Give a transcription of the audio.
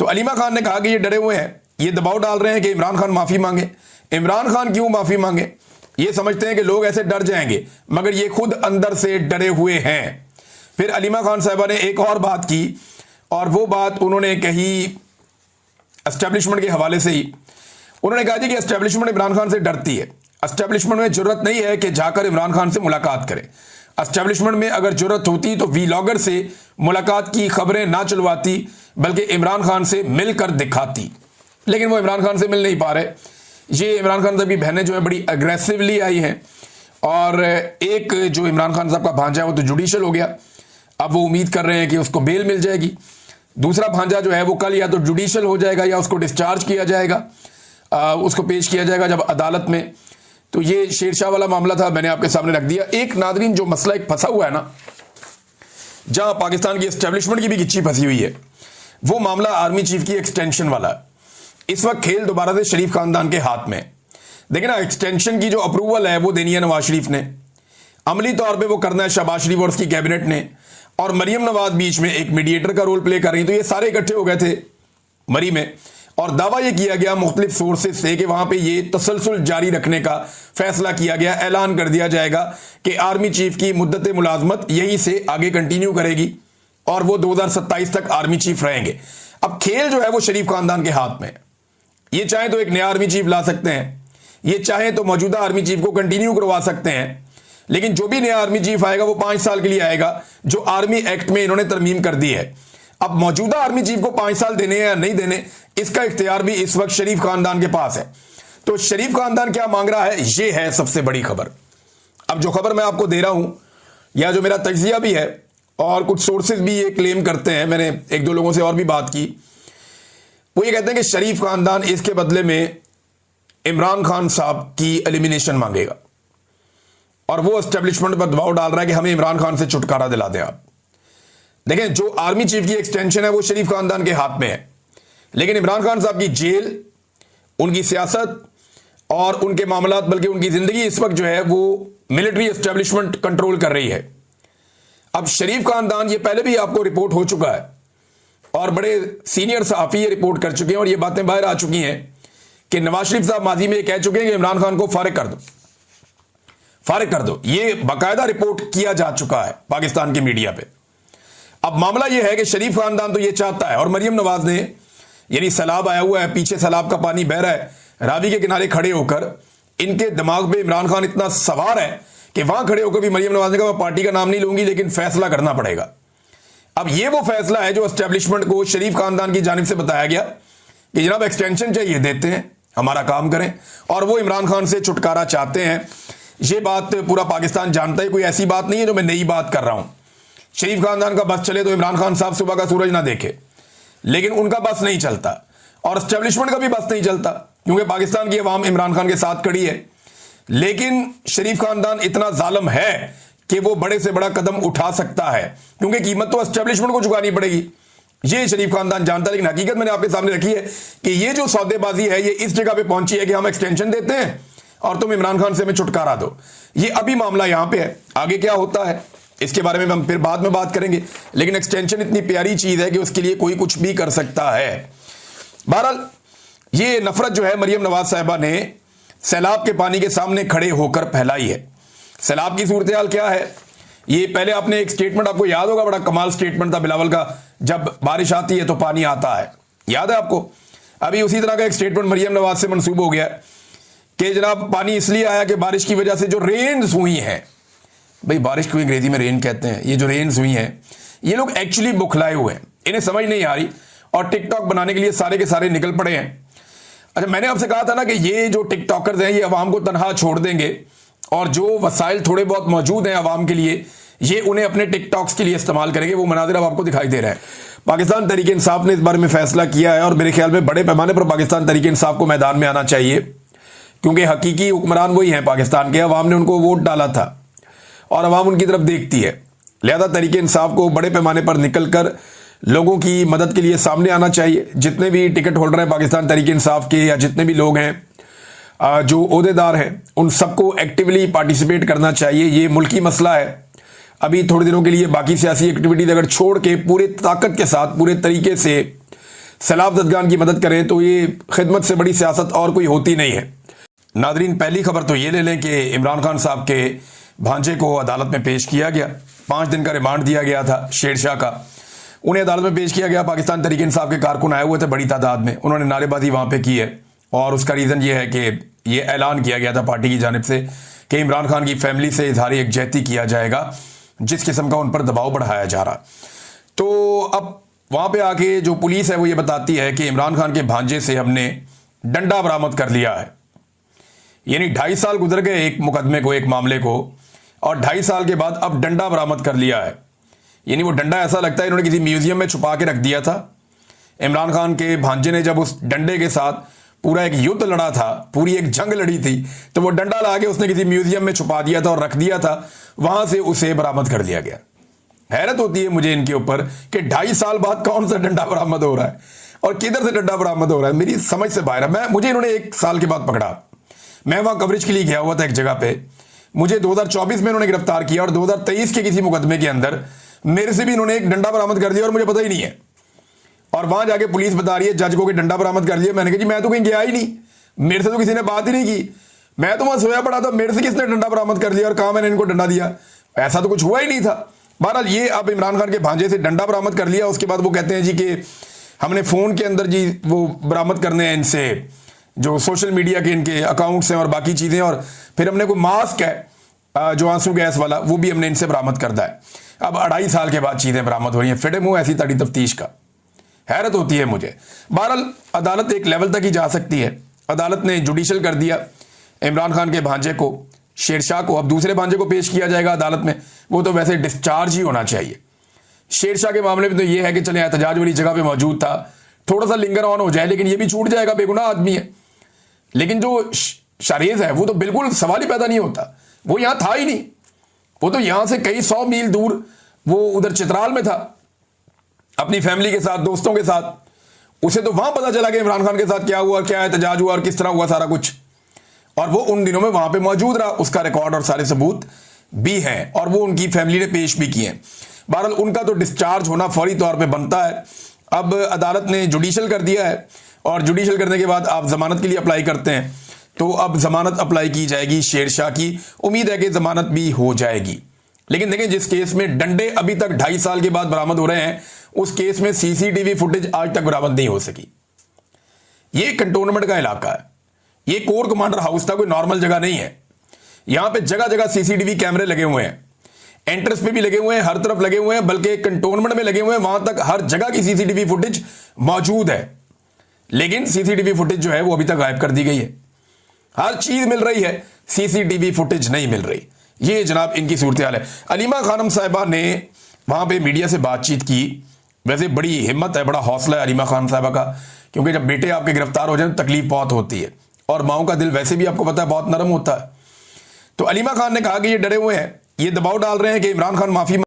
तो अलीमा खान ने कहा कि ये डरे हुए हैं, ये दबाव डाल रहे हैं कि इमरान खान माफी मांगे। इमरान खान क्यों माफी मांगे? ये समझते हैं कि लोग ऐसे डर जाएंगे, मगर ये खुद अंदर से डरे हुए हैं। फिर अलीमा खान साहबा ने एक और बात की, और वो बात उन्होंने कही एस्टेब्लिशमेंट के हवाले से ही। उन्होंने कहा जी कि एस्टेब्लिशमेंट इमरान खान से डरती है, एस्टेब्लिशमेंट में जरूरत नहीं है कि जाकर इमरान खान से मुलाकात करें। एस्टेब्लिशमेंट में अगर जरूरत होती तो वीलॉगर से मुलाकात की खबरें ना चलवाती, बल्कि इमरान खान से मिलकर दिखाती। लेकिन वो इमरान खान से मिल नहीं पा रहे। ये इमरान खान साहब की बहनें जो है बड़ी अग्रेसिवली आई हैं, और एक जो इमरान खान साहब का भांजा है वो तो जुडिशल हो गया, अब वो उम्मीद कर रहे हैं कि उसको बेल मिल जाएगी। दूसरा भांजा जो है वो कल या तो जुडिशल हो जाएगा या उसको डिस्चार्ज किया जाएगा, उसको पेश किया जाएगा जब अदालत में। तो ये शेरशाह वाला मामला था, मैंने आपके सामने रख दिया। एक नादरीन जो मसला एक फंसा हुआ है ना, जहां पाकिस्तान की एस्टेब्लिशमेंट की भी गिच्ची फंसी हुई है, वो मामला आर्मी चीफ की एक्सटेंशन वाला है। इस वक्त खेल दोबारा से शरीफ खानदान के हाथ में। देखिए ना, एक्सटेंशन की जो अप्रूवल है वो देनी है नवाज शरीफ ने, अमली तौर पे वो करना है शहबाज शरीफ और उसकी कैबिनेट ने, और मरियम नवाज बीच में एक मीडिएटर का रोल प्ले कर रही। तो ये सारे इकट्ठे हो गए थे मरी में, और दावा ये किया गया मुख्तलिफ सोर्सेज से कि वहां पे ये तसलसल जारी रखने का फैसला किया गया। ऐलान कर दिया जाएगा कि आर्मी चीफ की मुद्दत मुलाजमत यहीं से आगे कंटिन्यू करेगी और वो 2027 तक आर्मी चीफ रहेंगे। अब खेल जो है वो शरीफ खानदान के हाथ में। ये चाहे तो एक नया आर्मी चीफ ला सकते हैं, ये चाहे तो मौजूदा आर्मी चीफ को कंटिन्यू करवा सकते हैं, लेकिन जो भी नया आर्मी चीफ आएगा वो 5 साल के लिए आएगा, जो आर्मी एक्ट में इन्होंने तरमीम कर दी है। अब मौजूदा आर्मी चीफ को 5 साल देने या नहीं देने, इसका इख्तियार भी इस वक्त शरीफ खानदान के पास है। तो शरीफ खानदान क्या मांग रहा है, ये है सबसे बड़ी खबर। अब जो खबर मैं आपको दे रहा हूं, या जो मेरा तज्जिया भी है, और कुछ सोर्सेज भी ये क्लेम करते हैं, मैंने 1-2 लोगों से और भी बात की, वो ये कहते हैं कि शरीफ खानदान इसके बदले में इमरान खान साहब की एलिमिनेशन मांगेगा, और वो एस्टेब्लिशमेंट पर दबाव डाल रहा है कि हमें इमरान खान से छुटकारा दिला दें आप। देखें, जो आर्मी चीफ की एक्सटेंशन है वो शरीफ खानदान के हाथ में है, लेकिन इमरान खान साहब की जेल, उनकी सियासत और उनके मामलात, बल्कि उनकी जिंदगी इस वक्त जो है वो मिलिट्री एस्टेब्लिशमेंट कंट्रोल कर रही है। अब शरीफ खानदान, ये पहले भी आपको रिपोर्ट हो चुका है, और बड़े सीनियर सहाफी ये रिपोर्ट कर चुके हैं, और ये बातें बाहर आ चुकी हैं कि नवाज शरीफ साहब माजी में ये कह चुके हैं कि इमरान खान को फारिग कर दो, फारिग कर दो। ये बाकायदा रिपोर्ट किया जा चुका है पाकिस्तान की मीडिया पे। अब मामला ये है कि शरीफ खानदान तो ये चाहता है, और मरियम नवाज ने, यानी सैलाब आया हुआ है, पीछे सैलाब का पानी बह रहा है, रावी के किनारे खड़े होकर इनके दिमाग पे इमरान खान इतना सवार है कि वहां खड़े होकर भी मरियम नवाज ने कहा मैं पार्टी का नाम नहीं लूंगी, लेकिन फैसला करना पड़ेगा। अब ये वो फैसला है जो एस्टेब्लिशमेंट को शरीफ खानदान की जानिब से बताया गया कि जनाब एक्सटेंशन चाहिए, देते हैं, हमारा काम करें, और वो इमरान खान से छुटकारा चाहते हैं। ये बात पूरा पाकिस्तान जानता है, कोई ऐसी बात नहीं है जो मैं नई बात कर रहा हूं। शरीफ खानदान का बस चले तो इमरान खान साहब सुबह का सूरज ना देखे, लेकिन उनका बस नहीं चलता, और एस्टेब्लिशमेंट का भी बस नहीं चलता, क्योंकि पाकिस्तान की अवाम इमरान खान के साथ खड़ी है। लेकिन शरीफ खानदान इतना जालिम है कि वो बड़े से बड़ा कदम उठा सकता है, क्योंकि कीमत तो एस्टेब्लिशमेंट को चुकानी पड़ेगी। ये शरीफ खानदान जानता है, लेकिन हकीकत मैंने आपके सामने रखी है कि ये जो सौदेबाजी है ये इस जगह पे पहुंची है कि हम एक्सटेंशन देते हैं और तुम इमरान खान से हमें छुटकारा दो। ये अभी मामला यहां पे है, आगे क्या होता है इसके बारे में हम फिर बाद में बात करेंगे, लेकिन एक्सटेंशन इतनी प्यारी चीज है कि उसके लिए कोई कुछ भी कर सकता है। बहरहाल, ये नफरत जो है मरियम नवाज साहिबा ने सैलाब के पानी के सामने खड़े होकर फैलाई है। सैलाब की सूरत हाल क्या है, ये पहले आपने एक स्टेटमेंट, आपको याद होगा, बड़ा कमाल स्टेटमेंट था बिलावल का, जब बारिश आती है तो पानी आता है, याद है आपको? अभी उसी तरह का एक स्टेटमेंट मरियम नवाज से मंसूब हो गया कि जनाब पानी इसलिए आया कि बारिश की वजह से जो रेन्स हुई हैं, भाई बारिश को अंग्रेजी में रेन कहते हैं, ये जो रेन्स हुई हैं, ये लोग एक्चुअली बुखलाए हुए हैं, इन्हें समझ नहीं आ रही, और टिकटॉक बनाने के लिए सारे के सारे निकल पड़े हैं। अच्छा, मैंने आपसे कहा था ना कि ये जो टिकटॉकर्स हैं ये अवाम को तनहा छोड़ देंगे, और जो वसाइल थोड़े बहुत मौजूद हैं अवाम के लिए, ये उन्हें अपने टिकटॉक्स के लिए इस्तेमाल करेंगे। वो मनाजिर अब आपको दिखाई दे रहा है। पाकिस्तान तहरीक इंसाफ ने इस बारे में फैसला किया है, और मेरे ख्याल में बड़े पैमाने पर पाकिस्तान तहरीक इंसाफ को मैदान में आना चाहिए, क्योंकि हकीकी हुक्मरान वही हैं पाकिस्तान के। अवाम ने उनको वोट डाला था और अवाम उनकी तरफ देखती है, लिहाजा तहरीक इंसाफ को बड़े पैमाने पर निकल कर लोगों की मदद के लिए सामने आना चाहिए। जितने भी टिकट होल्डर हैं पाकिस्तान तहरीक इंसाफ के, या जितने भी लोग हैं जो ओहदेदार हैं, उन सबको एक्टिवली पार्टिसिपेट करना चाहिए। ये मुल्की मसला है। अभी थोड़े दिनों के लिए बाकी सियासी एक्टिविटीज अगर छोड़ के पूरे ताकत के साथ, पूरे तरीके से सैलाब ज़दगान की मदद करें, तो ये खिदमत से बड़ी सियासत और कोई होती नहीं है। नादरीन, पहली खबर तो ये ले लें कि इमरान खान साहब के भांजे को अदालत में पेश किया गया। 5 दिन का रिमांड दिया गया था शेरशाह का। उन्हें अदालत में पेश किया गया। पाकिस्तान तहरीक इंसाफ के कारकुन आए हुए थे बड़ी तादाद में। उन्होंने नारेबाजी वहां पे की है और उसका रीज़न ये है कि ये ऐलान किया गया था पार्टी की जानिब से कि इमरान खान की फैमिली से इजहार यकजहती किया जाएगा, जिस किस्म का उन पर दबाव बढ़ाया जा रहा। तो अब वहां पे आके जो पुलिस है वो ये बताती है कि इमरान खान के भांजे से हमने डंडा बरामद कर लिया है। यानी 2.5 साल गुजर गए एक मुकदमे को, एक मामले को, और 2.5 साल के बाद अब डंडा बरामद कर लिया है। यानी वो डंडा ऐसा लगता है इन्होंने किसी म्यूजियम में छुपा के रख दिया था। इमरान खान के भांजे ने जब उस डंडे के साथ पूरा एक युद्ध लड़ा था, पूरी एक जंग लड़ी थी, तो वो डंडा ला के उसने किसी म्यूजियम में छुपा दिया था और रख दिया था। वहां से उसे बरामद कर लिया गया। हैरत होती है मुझे इनके ऊपर कि 2.5 साल बाद कौन सा डंडा बरामद हो रहा है और किधर से डंडा बरामद हो रहा है, मेरी समझ से बाहर है। मुझे इन्होंने 1 साल के बाद पकड़ा। मैं वहां कवरेज के लिए गया हुआ था एक जगह पे। मुझे 2024 में इन्होंने गिरफ्तार किया और 2023 के किसी मुकदमे के अंदर मेरे से भी इन्होंने एक डंडा बरामद कर दिया और मुझे पता ही नहीं है। और वहां जाके पुलिस बता रही है जज को कि डंडा बरामद कर लिया। मैंने कहा जी मैं तो कहीं गया ही नहीं, मेरे से तो किसी ने बात ही नहीं की, मैं तो वहां सोया पड़ा था, मेरे से किसने डंडा बरामद कर लिया और कहा मैंने इनको डंडा दिया? ऐसा तो कुछ हुआ ही नहीं था। बहरहाल ये अब इमरान खान के भांजे से डंडा बरामद कर लिया। उसके बाद वो कहते हैं जी कि हमने फोन के अंदर जी वो बरामद करने हैं इनसे, जो सोशल मीडिया के इनके अकाउंट्स हैं और बाकी चीजें, और फिर हमने कोई मास्क है जो आंसू गैस वाला, वो भी हमने इनसे बरामद करता है। अब 2.5 साल के बाद चीजें बरामद हो रही हैं। फिटे मुंह ऐसी तड़ी तफ्तीश का। हैरत होती है मुझे। बहरहाल अदालत एक लेवल तक ही जा सकती है। अदालत ने जुडिशल कर दिया इमरान खान के भांजे को, शेरशाह को। अब दूसरे भांजे को पेश किया जाएगा अदालत में। वो तो वैसे डिस्चार्ज ही होना चाहिए। शेरशाह के मामले में तो ये है कि चले एहतजाज वाली जगह पे मौजूद था, थोड़ा सा लिंगर ऑन हो जाए, लेकिन ये भी छूट जाएगा, बेगुनाह आदमी है। लेकिन जो शारेज है वो तो बिल्कुल सवाल ही पैदा नहीं होता। वो यहां था ही नहीं, वो तो यहां से कई 100 मील दूर वो उधर चित्राल में था अपनी फैमिली के साथ, दोस्तों के साथ। उसे तो वहां पता चला कि इमरान खान के साथ क्या हुआ, क्या एहतजाज हुआ और किस तरह हुआ सारा कुछ, और वो उन दिनों में वहां पे मौजूद रहा। उसका रिकॉर्ड और सारे सबूत भी हैं और वो उनकी फैमिली ने पेश भी किए हैं। बहरहाल उनका तो डिस्चार्ज होना फौरी तौर पे बनता है। अब अदालत ने जुडिशल कर दिया है और जुडिशल करने के बाद आप जमानत के लिए अप्लाई करते हैं, तो अब जमानत अप्लाई की जाएगी शेरशाह की। उम्मीद है कि जमानत भी हो जाएगी। लेकिन देखें, जिस केस में डंडे अभी तक 2.5 साल के बाद बरामद हो रहे हैं, उस केस में सीसीटीवी फुटेज आज तक बरामद नहीं हो सकी। ये कंटोनमेंट का इलाका है, ये कोर कमांडर हाउस था, कोई नॉर्मल जगह नहीं है। यहां पे जगह जगह सीसीटीवी कैमरे लगे हुए हैं, एंट्रेंस पे भी लगे हुए हैं, हर तरफ लगे हुए हैं, बल्कि कंटोनमेंट में लगे हुए हैं। वहां तक हर जगह की सीसीटीवी फुटेज मौजूद है। लेकिन सीसीटीवी फुटेज जो है वो अभी तक गायब कर दी गई है। हर चीज मिल रही है, सीसीटीवी फुटेज नहीं मिल रही। ये जनाब इनकी सूरत हाल है। अलीमा खानम साहिबा ने वहां पे मीडिया से बातचीत की। वैसे बड़ी हिम्मत है, बड़ा हौसला है अलीमा खान साहिबा का, क्योंकि जब बेटे आपके गिरफ्तार हो जाए तो तकलीफ बहुत होती है और माओ का दिल वैसे भी आपको पता है बहुत नरम होता है। तो अलीमा खान ने कहा कि ये डरे हुए हैं, ये दबाव डाल रहे हैं कि इमरान खान माफी